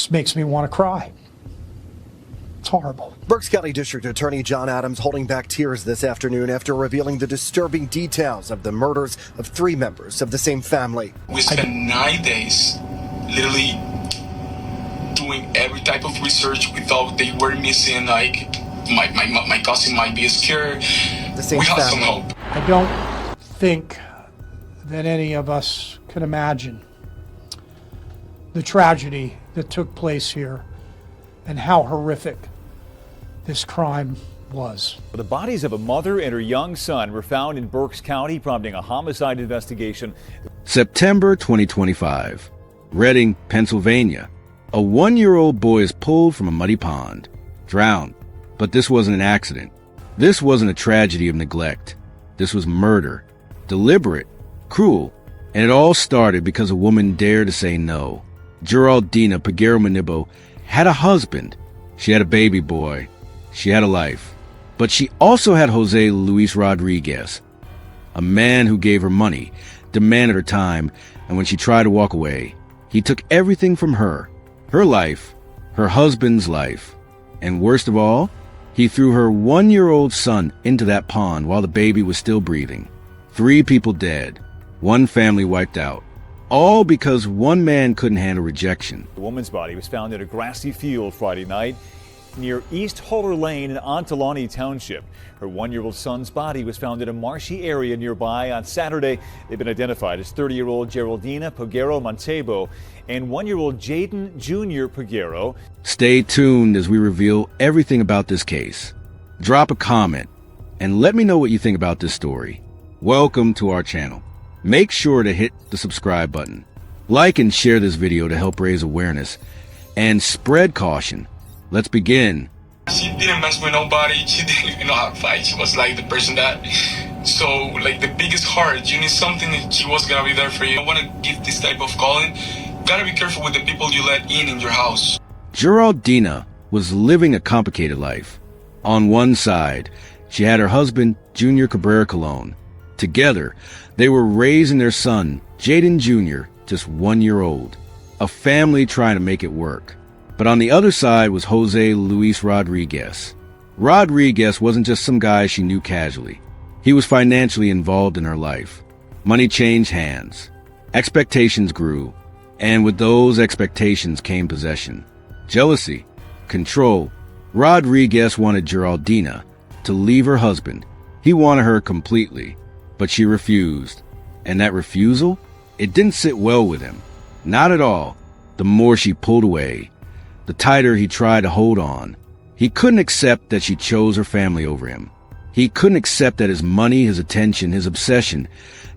just makes me want to cry. It's horrible. Berks County District Attorney John Adams holding back tears this afternoon after revealing the disturbing details of the murders of 3 members of the same family. We spent 9 days literally doing every type of research. We thought they were missing, like my cousin might be scared. The same we have family. some hope. I don't think that any of us could imagine the tragedy that took place here and how horrific this crime was. The bodies of a mother and her young son were found in Berks County, prompting a homicide investigation. September 2025, Reading, Pennsylvania. A 1-year-old boy is pulled from a muddy pond, drowned. But this wasn't an accident. This wasn't a tragedy of neglect. This was murder. Deliberate, cruel, and it all started because a woman dared to say no. Geraldina Peguero-Mancebo had a husband. She had a baby boy. She had a life. But she also had Jose Luis Rodriguez, a man who gave her money, demanded her time, and when she tried to walk away, he took everything from her life, her husband's life, and worst of all, he threw her 1-year-old son into that pond while the baby was still breathing. 3 people dead, 1 family wiped out, all because one man couldn't handle rejection. The woman's body was found in a grassy field Friday night near East Holler Lane in Ontalani Township. Her 1-year-old son's body was found in a marshy area nearby on Saturday. They've been identified as 30-year-old Geraldina Peguero-Mancebo and 1-year-old Jeyden Junior Peguero. Stay tuned as we reveal everything about this case. Drop a comment and let me know what you think about this story. Welcome to our channel. Make sure to hit the subscribe button. Like and share this video to help raise awareness and spread caution. Let's begin. She didn't mess with nobody. She didn't know how to fight. She was like the person that, so like the biggest heart. You need something that she was gonna be there for you. I want to give this type of calling. Gotta be careful with the people you let in your house. Geraldina was living a complicated life. On one side, she had her husband, Junior Cabrera-Colon. Together, they were raising their son, Jeyden Junior, just 1 year old. A family trying to make it work. But on the other side was Jose Luis Rodriguez. Rodriguez wasn't just some guy she knew casually. He was financially involved in her life. Money changed hands. Expectations grew. And with those expectations came possession. Jealousy. Control. Rodriguez wanted Geraldina to leave her husband. He wanted her completely. But she refused. And that refusal? It didn't sit well with him. Not at all. The more she pulled away, the tighter he tried to hold on. He couldn't accept that she chose her family over him. He couldn't accept that his money, his attention, his obsession,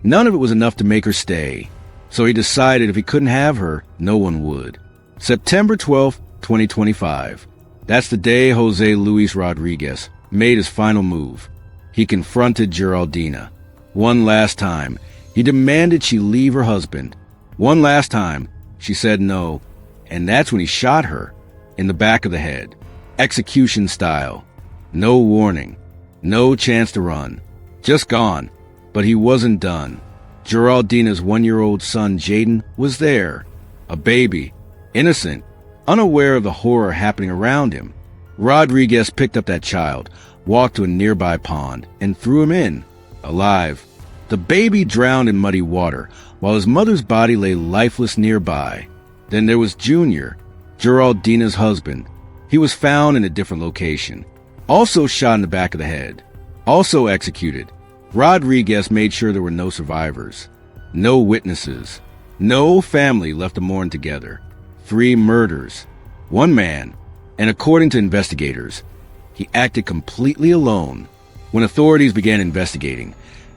none of it was enough to make her stay. So he decided if he couldn't have her, no one would. September 12th, 2025. That's the day Jose Luis Rodriguez made his final move. He confronted Geraldina. One last time, he demanded she leave her husband. One last time, she said no. And that's when he shot her in the back of the head. Execution style. No warning. No chance to run. Just gone. But he wasn't done. Geraldina's 1-year-old son, Jeyden, was there. A baby. Innocent. Unaware of the horror happening around him. Rodriguez picked up that child, walked to a nearby pond, and threw him in. Alive. The baby drowned in muddy water, while his mother's body lay lifeless nearby. Then there was Junior, Geraldina's husband. He was found in a different location. Also shot in the back of the head. Also executed. Rodriguez made sure there were no survivors. No witnesses. No family left to mourn together. 3 murders. 1 man. And according to investigators, he acted completely alone. When authorities began investigating,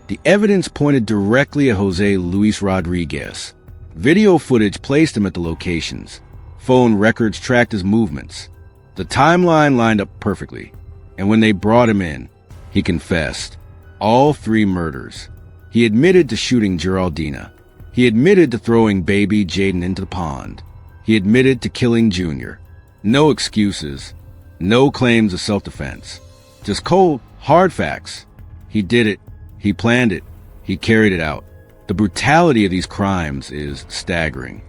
the evidence pointed directly at Jose Luis Rodriguez. Video footage placed him at the locations. Phone records tracked his movements. The timeline lined up perfectly. And when they brought him in, he confessed. All 3 murders. He admitted to shooting Geraldina. He admitted to throwing baby Jeyden into the pond. He admitted to killing Junior. No excuses. No claims of self-defense. Just cold, hard facts. He did it. He planned it. He carried it out. The brutality of these crimes is staggering.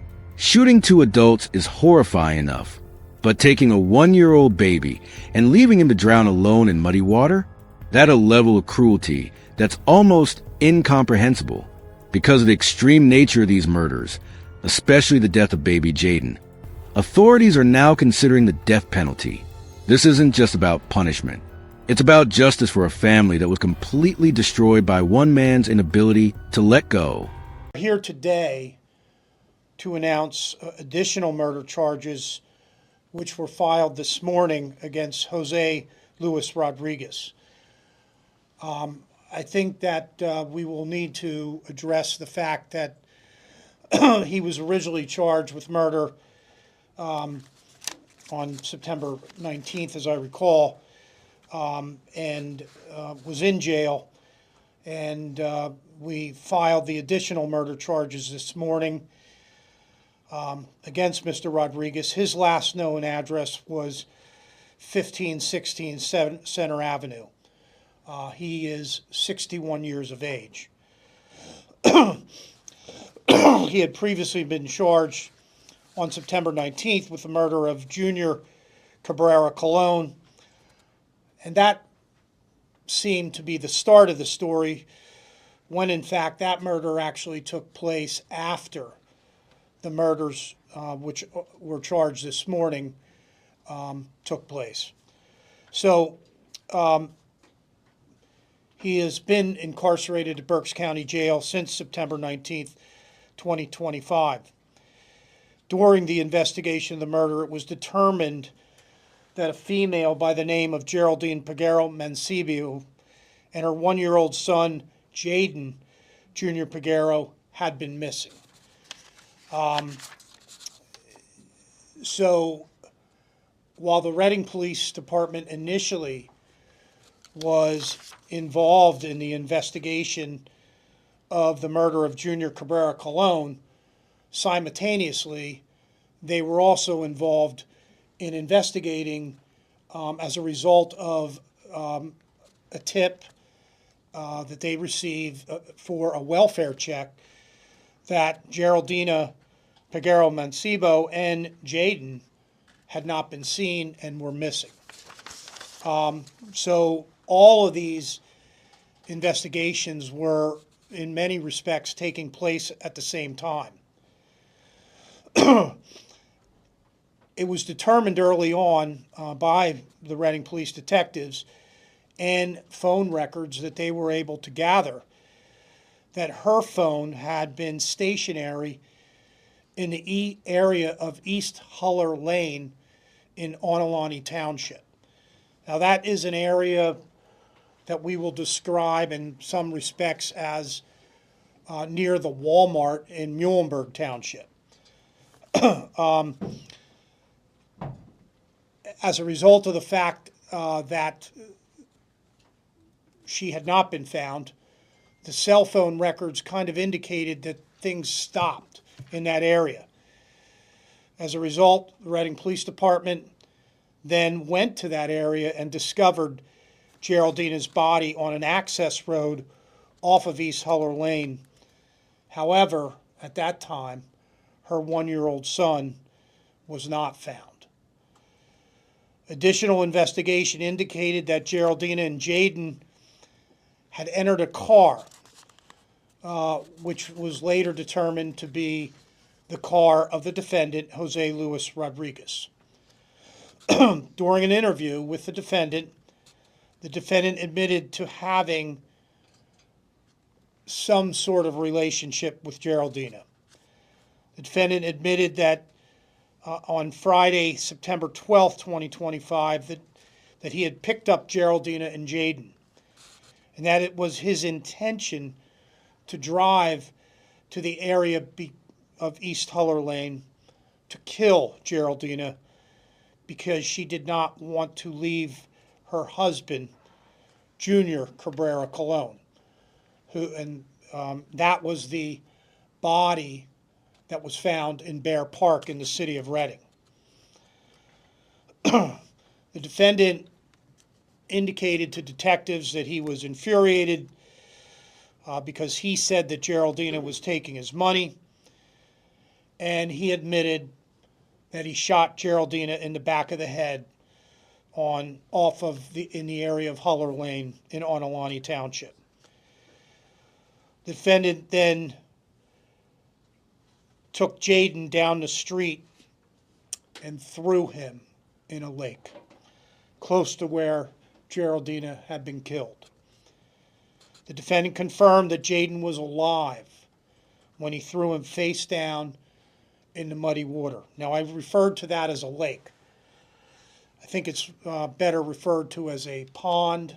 Shooting two adults is horrifying enough, but taking a 1-year-old baby and leaving him to drown alone in muddy water? That's a level of cruelty that's almost incomprehensible because of the extreme nature of these murders, especially the death of baby Jeyden. Authorities are now considering the death penalty. This isn't just about punishment. It's about justice for a family that was completely destroyed by one man's inability to let go. We're here today to announce additional murder charges which were filed this morning against Jose Luis Rodriguez. I think that we will need to address the fact that he was originally charged with murder on September 19th, as I recall, and was in jail. And we filed the additional murder charges this morning against Mr. Rodriguez. His last known address was 1516 Center Avenue. He is 61 years of age. He had previously been charged on September 19th with the murder of Junior Cabrera-Colon, and that seemed to be the start of the story, when in fact that murder actually took place after the murders which were charged this morning took place. So he has been incarcerated at Berks County Jail since September 19th, 2025. During the investigation of the murder, it was determined that a female by the name of Geraldina Peguero-Mancebo and her 1-year-old son, Jeyden Junior Peguero, had been missing. So while the Reading Police Department initially was involved in the investigation of the murder of Junior Cabrera-Colon, simultaneously, they were also involved in investigating as a result of a tip that they received for a welfare check that Geraldina Peguero-Mancebo and Jeyden had not been seen and were missing. So all of these investigations were, in many respects, taking place at the same time. It was determined early on by the Reading police detectives and phone records that they were able to gather that her phone had been stationary in the area of East Huller Lane in Onalani Township. Now that is an area that we will describe in some respects as near the Walmart in Muhlenberg Township. As a result of the fact that she had not been found, the cell phone records kind of indicated that things stopped in that area. As a result, the Reading Police Department then went to that area and discovered Geraldina's body on an access road off of East Huller Lane. However, at that time, her 1-year-old son was not found. Additional investigation indicated that Geraldina and Jeyden had entered a car, which was later determined to be the car of the defendant, Jose Luis Rodriguez. During an interview with the defendant admitted to having some sort of relationship with Geraldina. The defendant admitted that on Friday, September 12th, 2025, that he had picked up Geraldina and Jeyden, and that it was his intention to drive to the area of East Huller Lane to kill Geraldina because she did not want to leave her husband, Junior Cabrera-Colon, that was the body that was found in Bear Park in the city of Reading. The defendant indicated to detectives that he was infuriated because he said that Geraldina was taking his money, and he admitted that he shot Geraldina in the back of the head in the area of Huller Lane in Onalani Township. The defendant then took Jeyden down the street and threw him in a lake close to where Geraldina had been killed. The defendant confirmed that Jeyden was alive when he threw him face down in the muddy water. Now, I've referred to that as a lake. I think it's better referred to as a pond,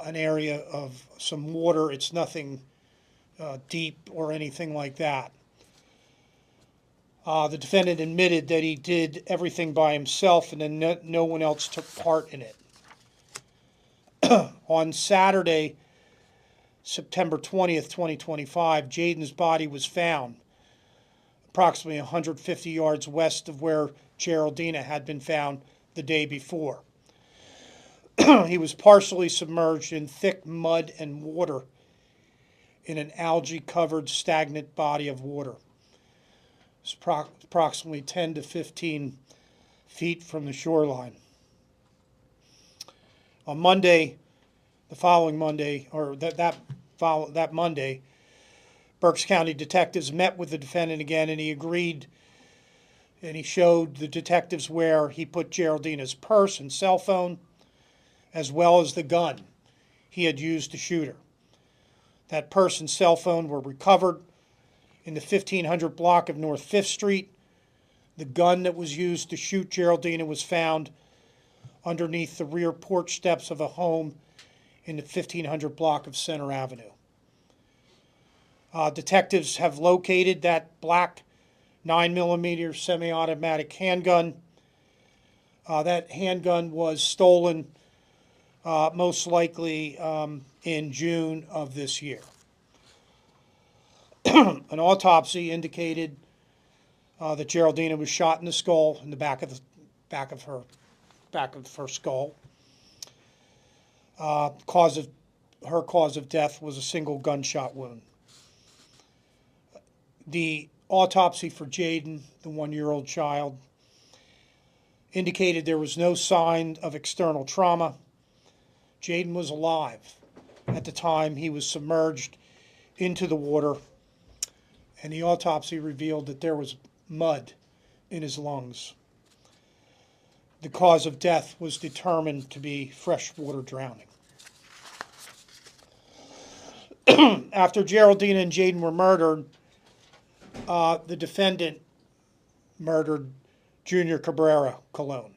an area of some water. It's nothing deep or anything like that. The defendant admitted that he did everything by himself and then no one else took part in it. On Saturday, September 20th, 2025, Jeyden's body was found approximately 150 yards west of where Geraldina had been found the day before. He was partially submerged in thick mud and water in an algae-covered stagnant body of water. It's approximately 10 to 15 feet from the shoreline. On Monday, the following Monday, or that Monday, Berks County detectives met with the defendant again, and he agreed, and he showed the detectives where he put Geraldina's purse and cell phone, as well as the gun he had used to shoot her. That purse and cell phone were recovered in the 1500 block of North 5th Street. The gun that was used to shoot Geraldina was found underneath the rear porch steps of a home in the 1500 block of Center Avenue. Detectives have located that black 9mm semi-automatic handgun. That handgun was stolen most likely in June of this year. An autopsy indicated that Geraldina was shot in the skull, in the back of her skull. Her cause of death was a single gunshot wound. The autopsy for Jeyden, the 1-year-old child, indicated there was no sign of external trauma. Jeyden was alive at the time he was submerged into the water, and the autopsy revealed that there was mud in his lungs. The cause of death was determined to be freshwater drowning. After Geraldina and Jeyden were murdered, the defendant murdered Junior Cabrera-Colon.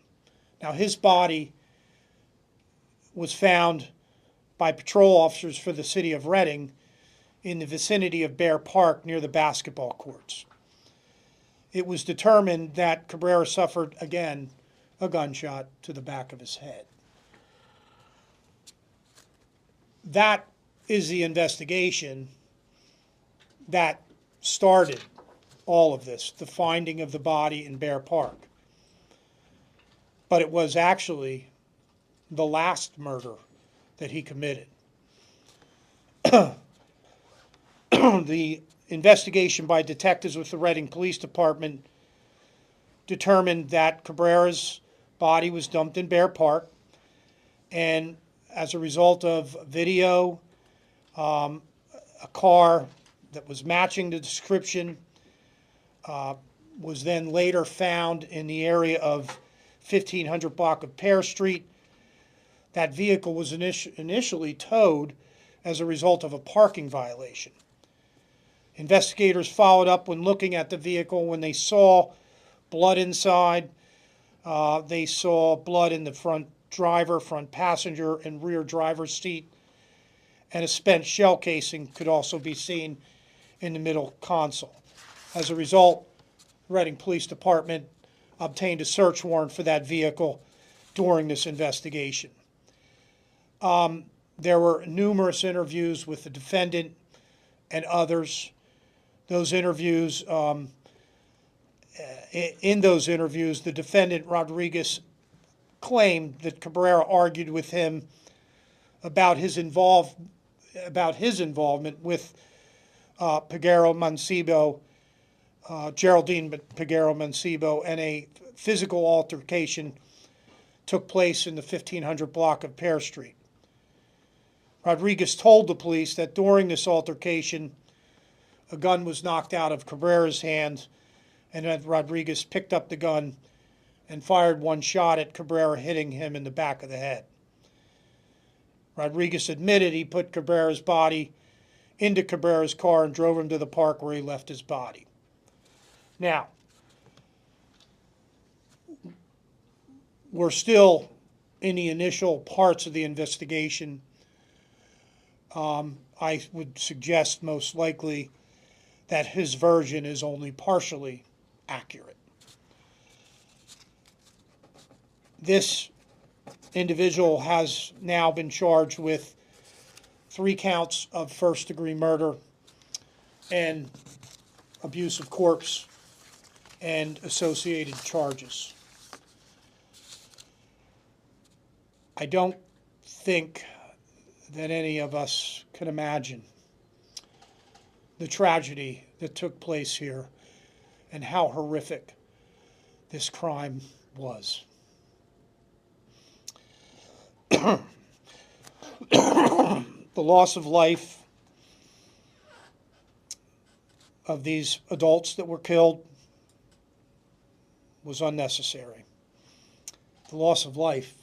Now, his body was found by patrol officers for the city of Reading in the vicinity of Bear Park near the basketball courts. It was determined that Cabrera suffered, again, a gunshot to the back of his head. That is the investigation that started all of this, the finding of the body in Bear Park. But it was actually the last murder that he committed. The investigation by detectives with the Reading Police Department determined that Cabrera's body was dumped in Bear Park, and as a result of video, a car that was matching the description was then later found in the area of 1500 block of Pear Street. That vehicle was initially towed as a result of a parking violation. Investigators followed up when looking at the vehicle. When they saw blood inside, they saw blood in the front driver, front passenger, and rear driver's seat, and a spent shell casing could also be seen in the middle console. As a result, the Reading Police Department obtained a search warrant for that vehicle during this investigation. There were numerous interviews with the defendant and others. Those interviews, in those interviews, the defendant, Rodriguez, claimed that Cabrera argued with him about his involvement with Peguero-Mancebo Geraldina Peguero-Mancebo, and a physical altercation took place in the 1500 block of Pear Street. Rodriguez told the police that during this altercation, a gun was knocked out of Cabrera's hand, and that Rodriguez picked up the gun and fired one shot at Cabrera, hitting him in the back of the head. Rodriguez admitted he put Cabrera's body into Cabrera's car and drove him to the park where he left his body. Now, we're still in the initial parts of the investigation. I would suggest most likely that his version is only partially accurate. This individual has now been charged with 3 counts of first-degree murder and abuse of corpse and associated charges. I don't think that any of us can imagine the tragedy that took place here and how horrific this crime was. The loss of life of these adults that were killed was unnecessary. The loss of life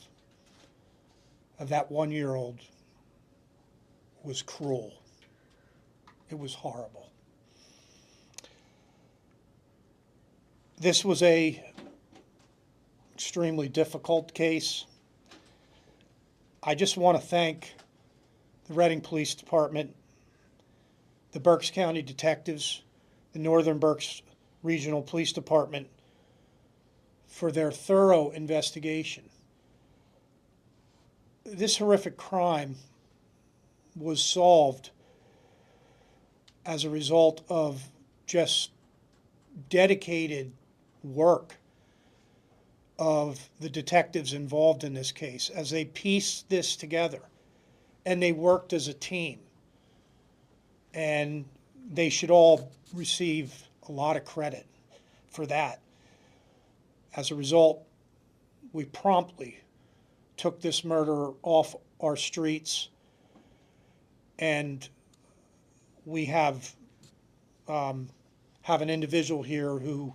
of that 1-year-old was cruel. It was horrible. This was a extremely difficult case. I just want to thank the Reading Police Department, the Berks County Detectives, the Northern Berks Regional Police Department for their thorough investigation. This horrific crime was solved as a result of just dedicated work of the detectives involved in this case as they pieced this together, and they worked as a team, and they should all receive a lot of credit for that. As a result, we promptly took this murderer off our streets, and we have an individual here who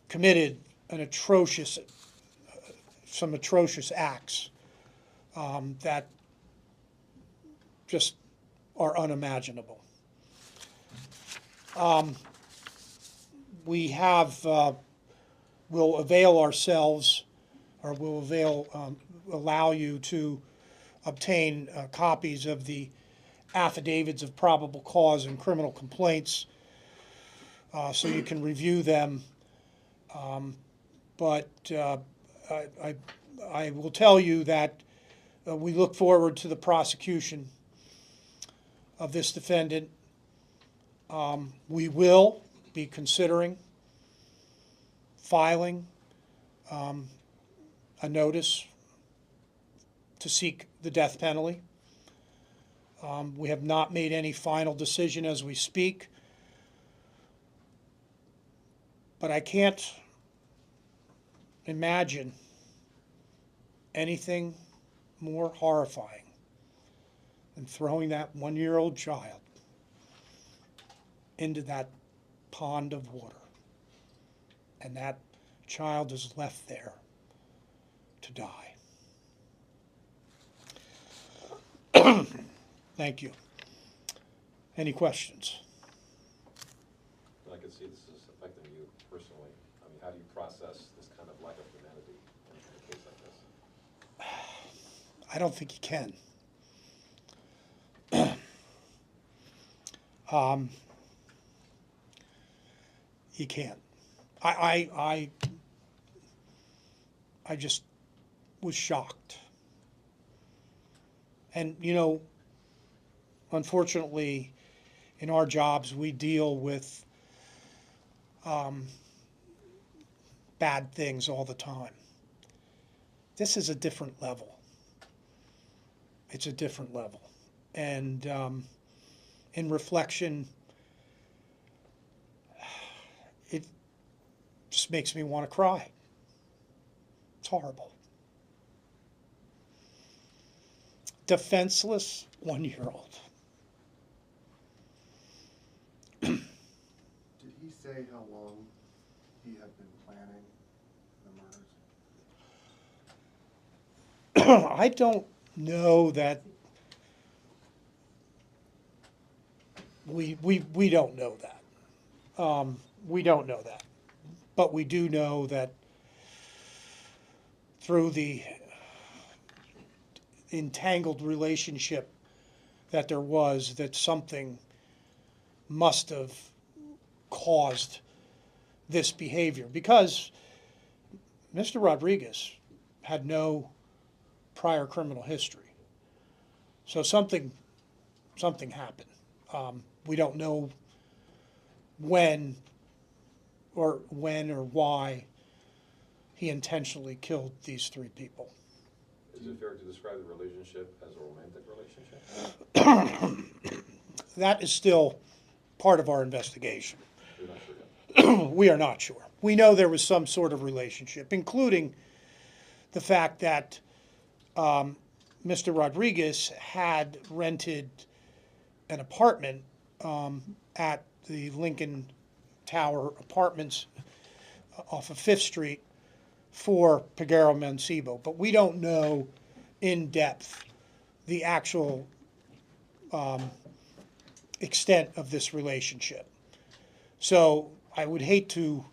committed some atrocious acts that just are unimaginable. We will avail ourselves, or will allow you to obtain copies of the affidavits of probable cause and criminal complaints, so you can review them. But I will tell you that we look forward to the prosecution of this defendant. We will be considering filing a notice to seek the death penalty. We have not made any final decision as we speak, but I can't imagine anything more horrifying than throwing that 1-year-old child into that pond of water, and that child is left there to die. Thank you. Any questions? I can see this is affecting you personally. I mean, how do you process this kind of lack of humanity in a case like this? I don't think you can. You can't. I just was shocked. And, you know, unfortunately, in our jobs, we deal with bad things all the time. This is a different level. It's a different level. And in reflection, just makes me want to cry. It's horrible. Defenseless 1-year-old. Did he say how long he had been planning the murders? I don't know that. We don't know that. We don't know that. But we do know that through the entangled relationship that there was, that something must have caused this behavior, because Mr. Rodriguez had no prior criminal history. So something happened. We don't know when or why he intentionally killed these 3 people. Is it fair to describe the relationship as a romantic relationship? That is still part of our investigation. You're not sure yet. We are not sure. We know there was some sort of relationship, including the fact that Mr. Rodriguez had rented an apartment at the Lincoln Tower Apartments off of 5th Street for Peguero-Mancebo. But we don't know in depth the actual extent of this relationship. So I would hate to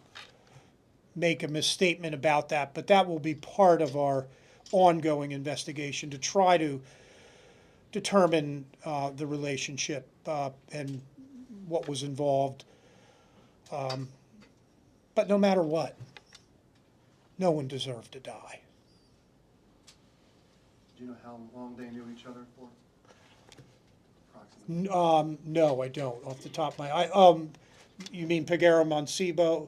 make a misstatement about that, but that will be part of our ongoing investigation to try to determine the relationship and what was involved. But no matter what, no one deserved to die. Do you know how long they knew each other for? Approximately. No, I don't, off the top of my eye. You mean Peguero-Mancebo,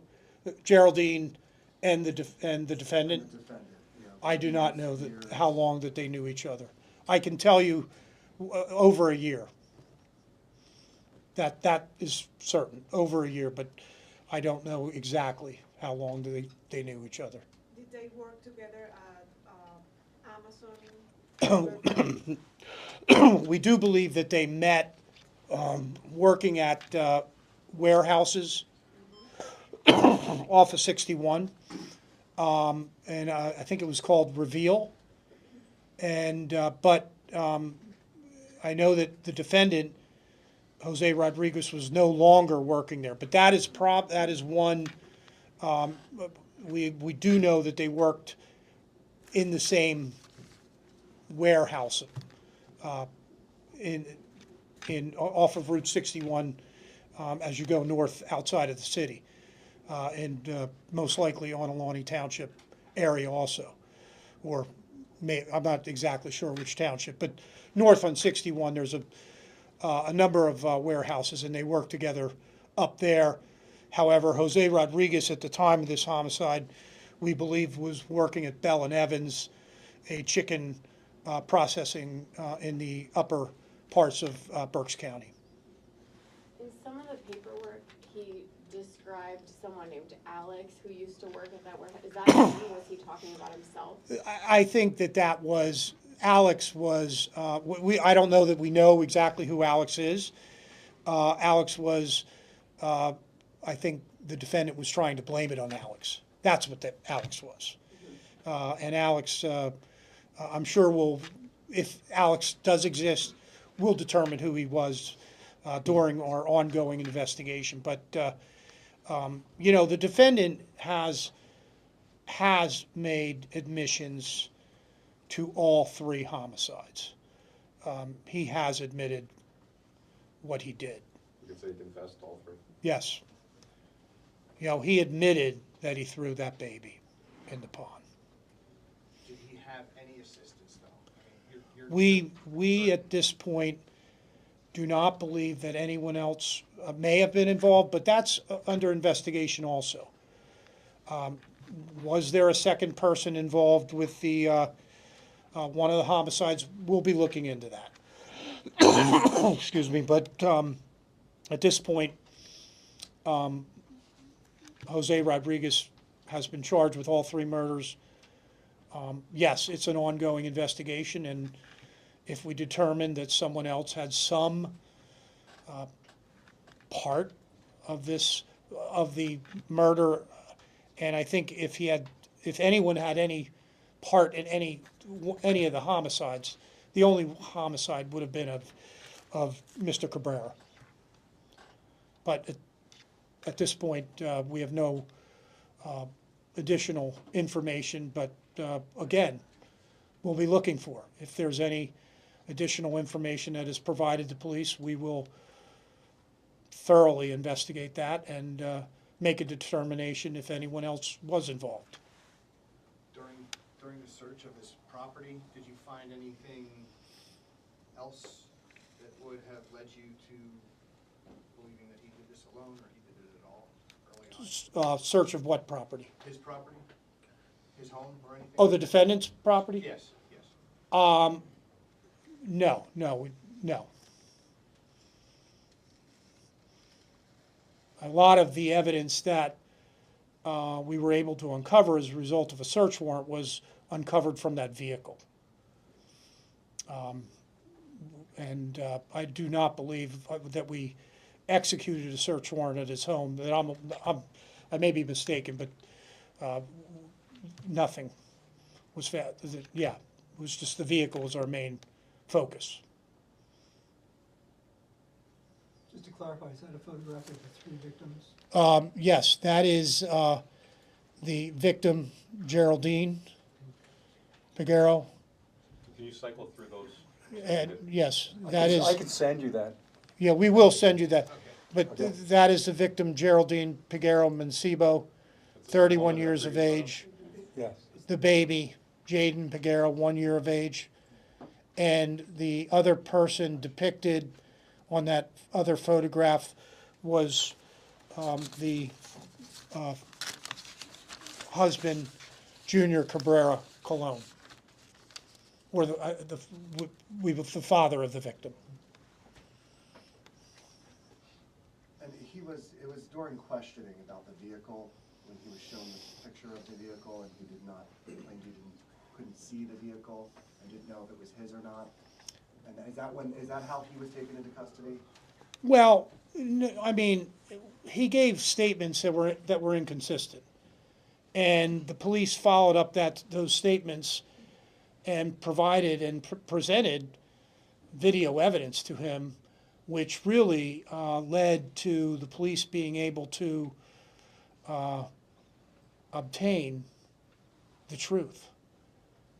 Geraldine, and the defendant? The defendant, yeah. I do not know Years. how long that they knew each other. I can tell you over a year. That is certain, over a year, but I don't know exactly how long they knew each other. Did they work together at Amazon? We do believe that they met working at warehouses off of 61, and I think it was called Reveal. And but I know that the defendant, Jose Rodriguez, was no longer working there. But that is one. We do know that they worked in the same warehouse in off of Route 61 as you go north outside of the city, and most likely on Alani Township area also, or I'm not exactly sure which township, but north on 61 there's a number of warehouses, and they work together up there. However, Jose Rodriguez at the time of this homicide, we believe, was working at Bell and Evans, a chicken processing in the upper parts of Berks County. In some of the paperwork, he described someone named Alex who used to work at that warehouse. Is that him? Was he talking about himself? I think that was Alex was. I don't know that we know exactly who Alex is. Alex was. I think the defendant was trying to blame it on Alex. That's what Alex was. And Alex, I'm sure if Alex does exist, we'll determine who he was during our ongoing investigation. But, the defendant has made admissions to all 3 homicides. He has admitted what he did. You could say he confessed to all 3? Yes. He admitted that he threw that baby in the pond. Did he have any assistance, though? I mean, We at this point do not believe that anyone else may have been involved, but that's under investigation also. Was there a second person involved with the one of the homicides? We'll be looking into that. Excuse me, but at this point, Jose Rodriguez has been charged with all 3 murders. Yes, it's an ongoing investigation, and if we determine that someone else had some part of the murder, and I think if anyone had any part in any of the homicides, the only homicide would have been of Mr. Cabrera. But at this point, we have no additional information, but again, we'll be looking for. If there's any additional information that is provided to police, we will thoroughly investigate that and make a determination if anyone else was involved. During the search of his property, did you find anything else that would have led you to believing that he did this alone, or he did it at all early on? Search of what property? His property? His home or anything? Oh, the defendant's property? Yes, yes. No. A lot of the evidence that we were able to uncover as a result of a search warrant was uncovered from that vehicle. And I do not believe that we executed a search warrant at his home. That I may be mistaken, but nothing was found. Yeah, it was just the vehicle was our main focus. Just to clarify, is that a photograph of the 3 victims? Yes, that is the victim, Geraldine Peguero. Can you cycle through those? And yes, that is. I could send you that. Yeah, we will send you that. But Okay. that is the victim, Geraldine Peguero-Mancebo, 31 years of age. Yes. The baby, Jeyden Peguero, 1 year of age. And the other person depicted on that other photograph was the husband, Junior Cabrera-Colon, or the father of the victim. And it was during questioning about the vehicle, when he was shown the picture of the vehicle, and he did not, claimed he couldn't see the vehicle, and didn't know if it was his or not. And is that how he was taken into custody? Well, I mean, he gave statements that were inconsistent, and the police followed up those statements and provided and presented video evidence to him, which really led to the police being able to obtain the truth.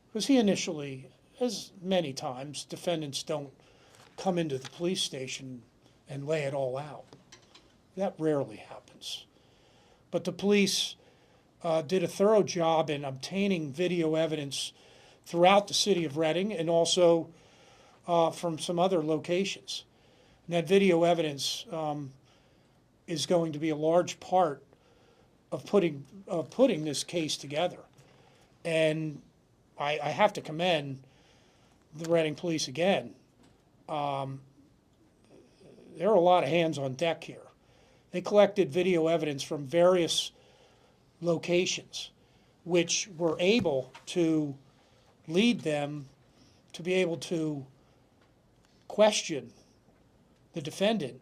Because he initially, as many times, defendants don't come into the police station and lay it all out. That rarely happens. But the police did a thorough job in obtaining video evidence throughout the city of Reading and also from some other locations. And that video evidence is going to be a large part of putting this case together. And I have to commend the Reading Police again. There are a lot of hands on deck here. They collected video evidence from various locations, which were able to lead them to be able to question the defendant.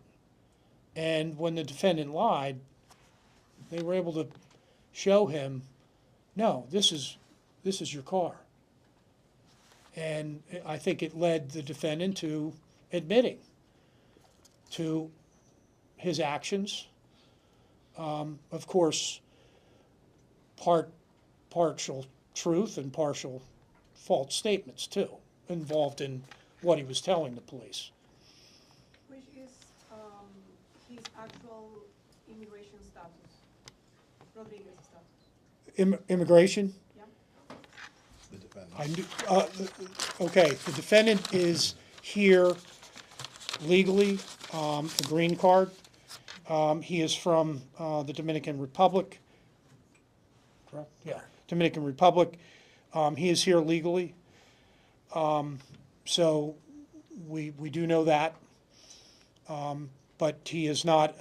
And when the defendant lied, they were able to show him, no, this is your car. And I think it led the defendant to admitting to his actions. Of course, partial truth and partial false statements too, involved in what he was telling the police. Which is his actual immigration status, Rodriguez status. Immigration? Yeah. The defendant. I knew, okay, the defendant is here legally, a green card. He is from the Dominican Republic. Correct? Yeah, Dominican Republic. He is here legally. So we do know that. But he is not,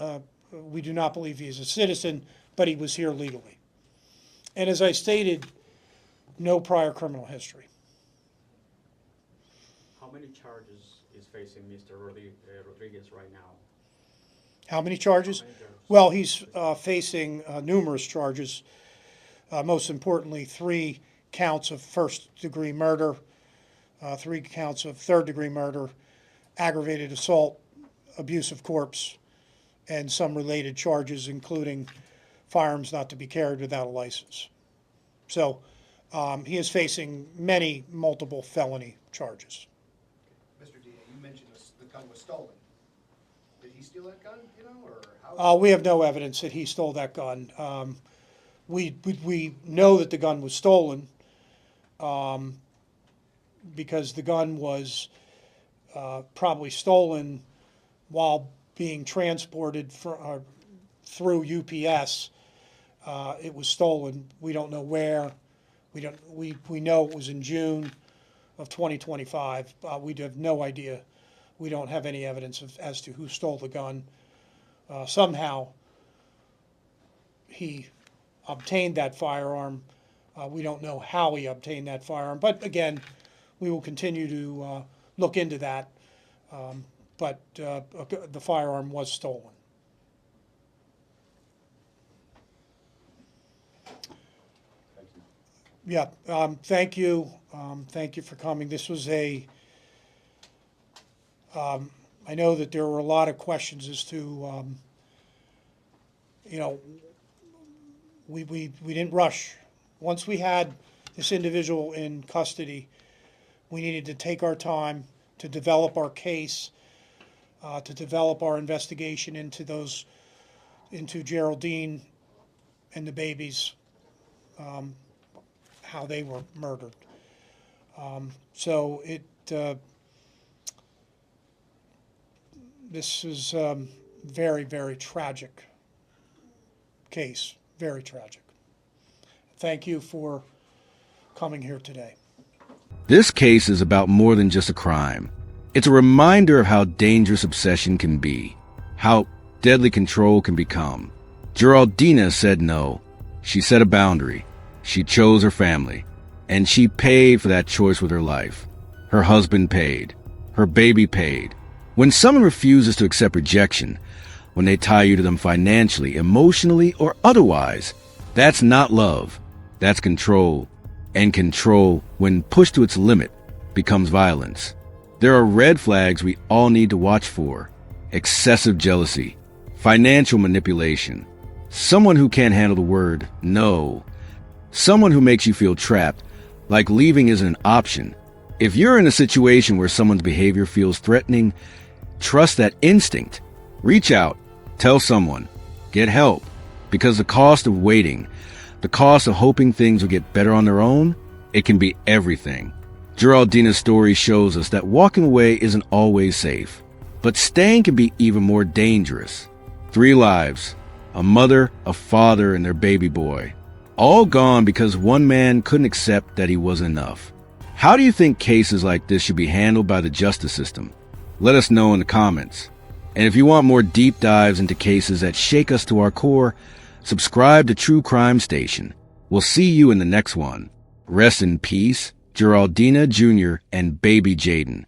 we do not believe he is a citizen, but he was here legally. And as I stated, no prior criminal history. How many charges is facing Mr. Rodriguez right now? How many charges? How many charges? Well, he's facing numerous charges. Most importantly, 3 counts of first-degree murder, 3 counts of third-degree murder, aggravated assault, abuse of corpse, and some related charges, including firearms not to be carried without a license. So he is facing many multiple felony charges. Mr. Dina, you mentioned the gun was stolen. Did he steal that gun, or how? We have no evidence that he stole that gun. We know that the gun was stolen because the gun was probably stolen while being transported through UPS. It was stolen. We don't know where. We know it was in June of 2025. We have no idea. We don't have any evidence as to who stole the gun. Somehow he obtained that firearm. We don't know how he obtained that firearm, but again, we will continue to look into that. But the firearm was stolen. Yeah, thank you. Thank you for coming. This was I know that there were a lot of questions as to, we didn't rush. Once we had this individual in custody, we needed to take our time to develop our case, to develop our investigation into Geraldine and the babies, how they were murdered. So this is very, very tragic case, very tragic. Thank you for coming here today. This case is about more than just a crime. It's a reminder of how dangerous obsession can be, how deadly control can become. Geraldina said no. She set a boundary. She chose her family. And she paid for that choice with her life. Her husband paid. Her baby paid. When someone refuses to accept rejection, when they tie you to them financially, emotionally, or otherwise, that's not love. That's control. And control, when pushed to its limit, becomes violence. There are red flags we all need to watch for. Excessive jealousy, financial manipulation, someone who can't handle the word no, someone who makes you feel trapped, like leaving isn't an option. If you're in a situation where someone's behavior feels threatening, trust that instinct. Reach out, tell someone, get help, because the cost of waiting, the cost of hoping things will get better on their own, it can be everything. Geraldina's story shows us that walking away isn't always safe, but staying can be even more dangerous. 3 lives, a mother, a father, and their baby boy, all gone because one man couldn't accept that he wasn't enough. How do you think cases like this should be handled by the justice system? Let us know in the comments. And if you want more deep dives into cases that shake us to our core, subscribe to True Crime Station. We'll see you in the next one. Rest in peace, Geraldina Junior and baby Jeyden.